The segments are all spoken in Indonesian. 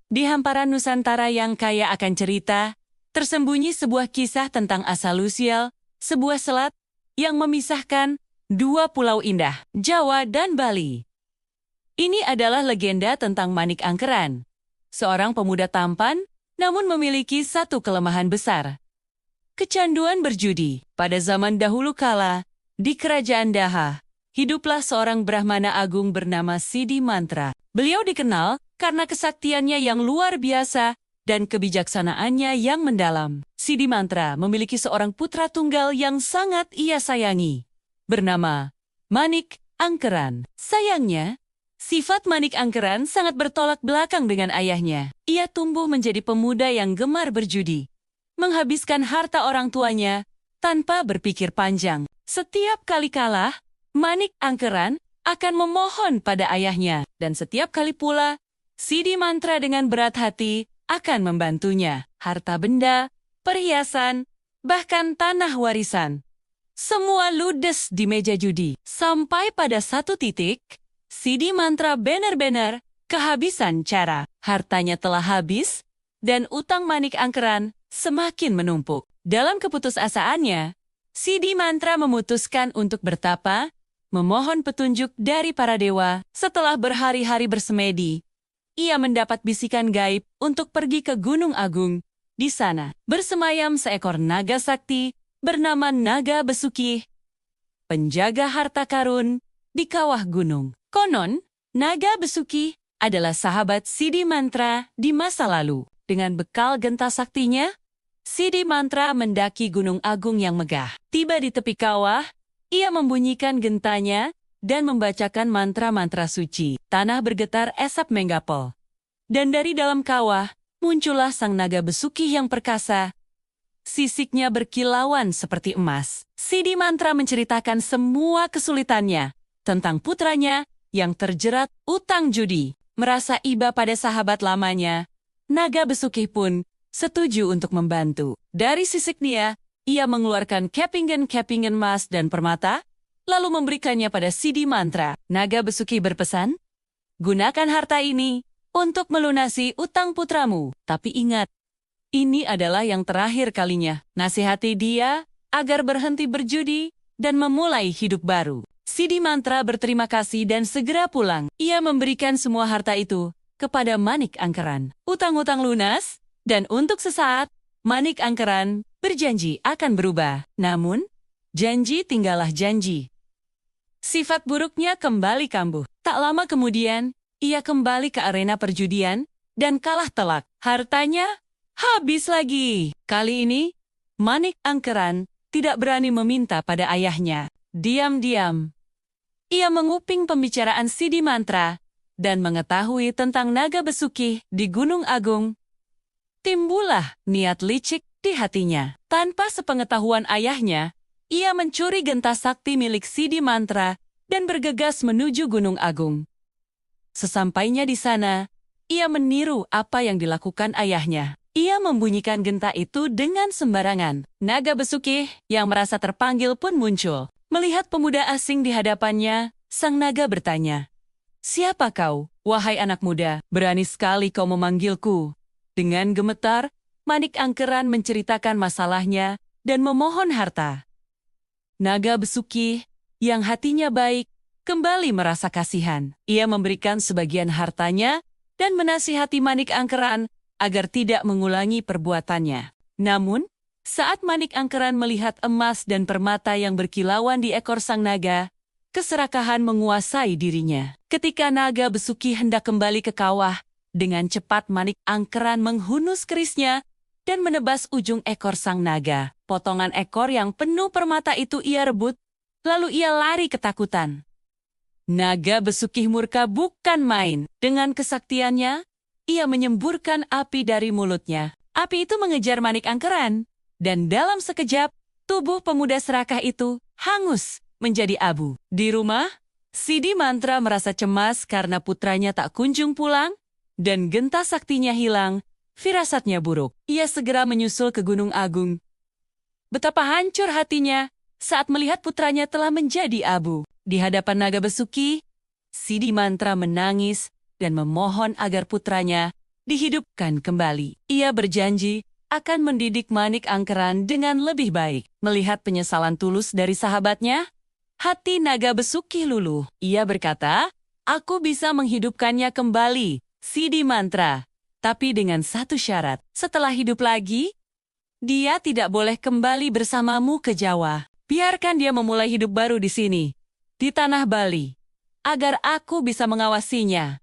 Di hamparan Nusantara yang kaya akan cerita, tersembunyi sebuah kisah tentang asal-usul, sebuah selat yang memisahkan dua pulau indah, Jawa dan Bali. Ini adalah legenda tentang Manik Angkeran, seorang pemuda tampan namun memiliki satu kelemahan besar. Kecanduan berjudi. Pada zaman dahulu kala, di kerajaan Daha, hiduplah seorang Brahmana agung bernama Sidi Mantra. Beliau dikenal karena kesaktiannya yang luar biasa dan kebijaksanaannya yang mendalam. Sidi Mantra memiliki seorang putra tunggal yang sangat ia sayangi, bernama Manik Angkeran. Sayangnya, sifat Manik Angkeran sangat bertolak belakang dengan ayahnya. Ia tumbuh menjadi pemuda yang gemar berjudi, menghabiskan harta orang tuanya tanpa berpikir panjang. Setiap kali kalah, Manik Angkeran akan memohon pada ayahnya, dan setiap kali pula, Sidi Mantra dengan berat hati akan membantunya. Harta benda, perhiasan, bahkan tanah warisan. Semua ludes di meja judi. Sampai pada satu titik, Sidi Mantra benar-benar kehabisan cara. Hartanya telah habis, dan utang Manik Angkeran semakin menumpuk. Dalam keputusasaannya, Sidi Mantra memutuskan untuk bertapa, memohon petunjuk dari para dewa. Setelah berhari-hari bersemedi, ia mendapat bisikan gaib untuk pergi ke Gunung Agung. Di sana, bersemayam seekor naga sakti bernama Naga Besuki, penjaga harta karun di kawah gunung. Konon, Naga Besuki adalah sahabat Sidi Mantra di masa lalu. Dengan bekal genta saktinya, Sidi Mantra mendaki Gunung Agung yang megah. Tiba di tepi kawah, ia membunyikan gentanya dan membacakan mantra-mantra suci. Tanah bergetar esap menggapol. Dan dari dalam kawah, muncullah sang naga besuki yang perkasa. Sisiknya berkilauan seperti emas. Sidi Mantra menceritakan semua kesulitannya tentang putranya yang terjerat utang judi. Merasa iba pada sahabat lamanya, naga besuki pun setuju untuk membantu. Dari sisiknya, ia mengeluarkan kepingen-kepingen emas dan permata, lalu memberikannya pada Sidi Mantra. Naga Besuki berpesan, "Gunakan harta ini untuk melunasi utang putramu. Tapi ingat, ini adalah yang terakhir kalinya." Nasihati dia agar berhenti berjudi dan memulai hidup baru. Sidi Mantra berterima kasih dan segera pulang. Ia memberikan semua harta itu kepada Manik Angkeran. Utang-utang lunas, dan untuk sesaat, Manik Angkeran berjanji akan berubah. Namun, janji tinggallah janji. Sifat buruknya kembali kambuh. Tak lama kemudian, ia kembali ke arena perjudian dan kalah telak. Hartanya habis lagi. Kali ini, Manik Angkeran tidak berani meminta pada ayahnya. Diam-diam, ia menguping pembicaraan Sidi Mantra dan mengetahui tentang Naga Besuki di Gunung Agung. Timbullah niat licik di hatinya. Tanpa sepengetahuan ayahnya, ia mencuri genta sakti milik Sidi Mantra dan bergegas menuju Gunung Agung. Sesampainya di sana, ia meniru apa yang dilakukan ayahnya. Ia membunyikan genta itu dengan sembarangan. Naga Besuki yang merasa terpanggil pun muncul. Melihat pemuda asing di hadapannya, sang naga bertanya, "Siapa kau, wahai anak muda? Berani sekali kau memanggilku." Dengan gemetar, Manik Angkeran menceritakan masalahnya dan memohon harta. Naga Besuki, yang hatinya baik, kembali merasa kasihan. Ia memberikan sebagian hartanya dan menasihati Manik Angkeran agar tidak mengulangi perbuatannya. Namun, saat Manik Angkeran melihat emas dan permata yang berkilauan di ekor sang naga, keserakahan menguasai dirinya. Ketika Naga Besuki hendak kembali ke kawah, dengan cepat Manik Angkeran menghunus kerisnya dan menebas ujung ekor sang naga. Potongan ekor yang penuh permata itu ia rebut, lalu ia lari ketakutan. Naga Besuki murka bukan main. Dengan kesaktiannya, ia menyemburkan api dari mulutnya. Api itu mengejar Manik Angkeran, dan dalam sekejap, tubuh pemuda serakah itu hangus menjadi abu. Di rumah, Sidi Mantra merasa cemas karena putranya tak kunjung pulang, dan genta saktinya hilang, firasatnya buruk. Ia segera menyusul ke Gunung Agung. Betapa hancur hatinya saat melihat putranya telah menjadi abu. Di hadapan Naga Besuki, Sidi Mantra menangis dan memohon agar putranya dihidupkan kembali. Ia berjanji akan mendidik Manik Angkeran dengan lebih baik. Melihat penyesalan tulus dari sahabatnya, hati naga besuki luluh. Ia berkata, aku bisa menghidupkannya kembali, Siddhi Mantra. Tapi dengan satu syarat, setelah hidup lagi, dia tidak boleh kembali bersamamu ke Jawa. Biarkan dia memulai hidup baru di sini, di tanah Bali, agar aku bisa mengawasinya.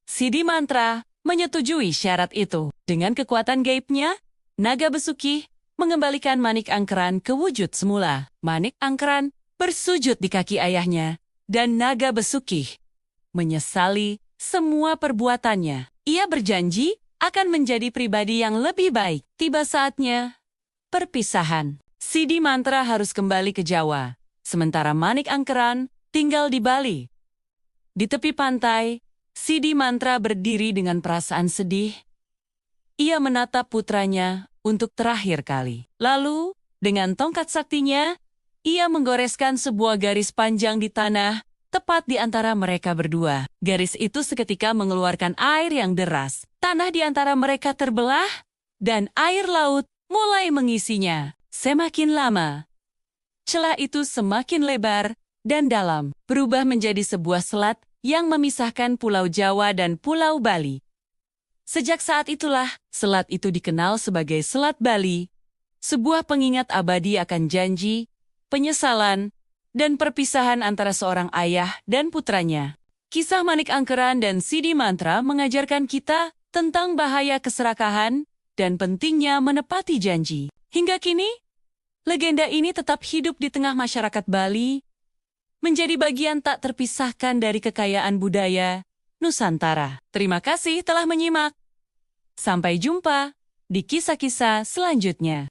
Siddhi Mantra menyetujui syarat itu. Dengan kekuatan gaibnya, naga besuki mengembalikan Manik Angkeran ke wujud semula. Manik Angkeran bersujud di kaki ayahnya, dan naga besuki menyesali semua perbuatannya. Ia berjanji akan menjadi pribadi yang lebih baik. Tiba saatnya perpisahan. Siddhi Mantra harus kembali ke Jawa, sementara Manik Angkeran tinggal di Bali. Di tepi pantai, Siddhi Mantra berdiri dengan perasaan sedih. Ia menatap putranya untuk terakhir kali. Lalu, dengan tongkat saktinya, ia menggoreskan sebuah garis panjang di tanah, tepat di antara mereka berdua. Garis itu seketika mengeluarkan air yang deras. Tanah di antara mereka terbelah, dan air laut mulai mengisinya. Semakin lama, celah itu semakin lebar dan dalam, berubah menjadi sebuah selat yang memisahkan Pulau Jawa dan Pulau Bali. Sejak saat itulah, selat itu dikenal sebagai Selat Bali, sebuah pengingat abadi akan janji, penyesalan, dan perpisahan antara seorang ayah dan putranya. Kisah Manik Angkeran dan Siddhi Mantra mengajarkan kita tentang bahaya keserakahan dan pentingnya menepati janji. Hingga kini, legenda ini tetap hidup di tengah masyarakat Bali, menjadi bagian tak terpisahkan dari kekayaan budaya Nusantara. Terima kasih telah menyimak. Sampai jumpa di kisah-kisah selanjutnya.